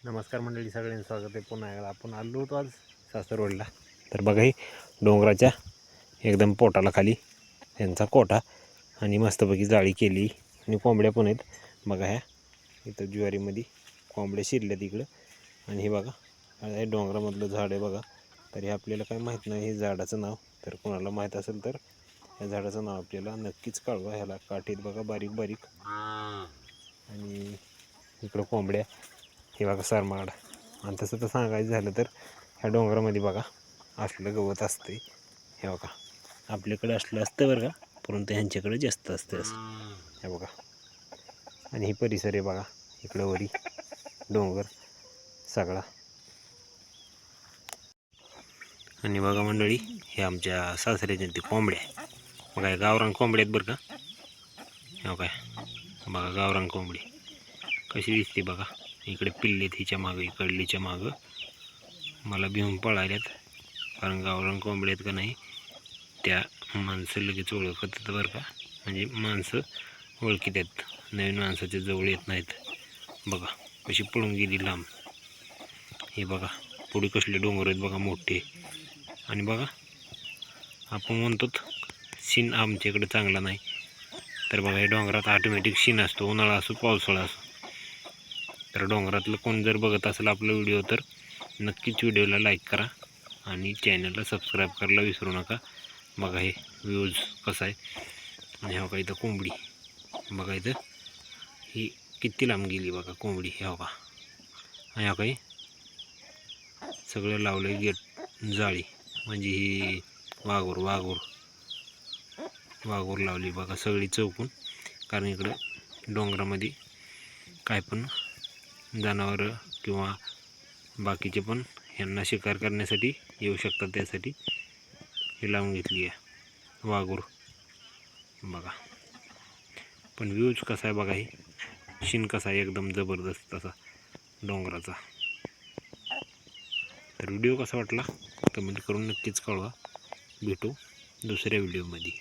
नमस्कार मंडळी, सगळ्यांचं स्वागत आहे पुन्हा एकदा. आपण आलो होतो आज सासरवाडीला. तर बघा ही डोंगराच्या एकदम पोटाला खाली यांचा कोठा आणि मस्तपैकी जाळी केली आणि कोंबड्या पण आहेत. बघा ह्या इथं ज्वारीमध्ये कोंबड्या शिरल्या तिकडं. आणि हे बघा हे डोंगरामधलं झाड आहे बघा. तर हे आपल्याला काही माहीत नाही हे झाडाचं नाव. तर कोणाला माहीत असेल तर या झाडाचं नाव आपल्याला नक्कीच कळवा. ह्याला काठीत बघा बारीक बारीक. आणि इकडं कोंबड्या हे बघा सरमाड. आणि तसं तर सांगायचं झालं तर ह्या डोंगरामध्ये बघा असलं गवत असते. हे बघा आपल्याकडे असलं असतं बरं का, परंतु ह्यांच्याकडे जास्त असतं असं. हे बघा आणि ही परिसर आहे बघा, इकडं वरी डोंगर सगळा. आणि बघा मंडळी, हे आमच्या सासऱ्याच्या ते कोंबड्या बघा, हे गावरान कोंबड्या आहेत बरं का. हे काय बघा गावरान कोंबडी कशी दिसते बघा. इकडे पिल्लेत हिच्या मागं, इकडलीच्या मागं मला भिवून पळाल्यात. कारण गावरान कोंबड्या आहेत का नाही त्या माणसं लगेच ओळखतात बरं का. म्हणजे माणसं ओळखीत आहेत, नवीन माणसाच्या जवळ येत नाहीत. बघा कशी पळून गेली लांब. हे बघा पुढे कसले डोंगर आहेत बघा मोठे. आणि बघा आपण म्हणतो शीन आमच्याकडे चांगला नाही, तर बघा हे डोंगरात ऑटोमॅटिक शीन असतो, उन्हाळा असो पावसाळा असो. तर डोंगरातलं कोण जर बघत असेल आपला व्हिडिओ तर नक्कीच व्हिडिओला लाईक करा आणि चॅनलला सबस्क्राईब करायला विसरू नका. बघा हे व्ह्यूज कसा आहे. आणि हो का इथं कोंबडी बघा, इथं ही किती लांब गेली बघा कोंबडी. हे बघा आणि हा काही सगळं लावलं गेट जाळी, म्हणजे ही वाघूर वाघूर वाघूर लावली बघा सगळी चौकून. कारण इकडं डोंगरामध्ये काय पण जनावरं किंवा बाकीचे पण ह्यांना शिकार करण्यासाठी येऊ शकतात, त्यासाठी हे लावून घेतली आहे वाघूर बघा. पण व्ह्यूज कसा आहे बघा, हे शीन कसा आहे एकदम जबरदस्त असा डोंगराचा. तर व्हिडिओ कसा वाटला कमेंट करून नक्कीच कळवा. भेटू दुसऱ्या व्हिडिओमध्ये.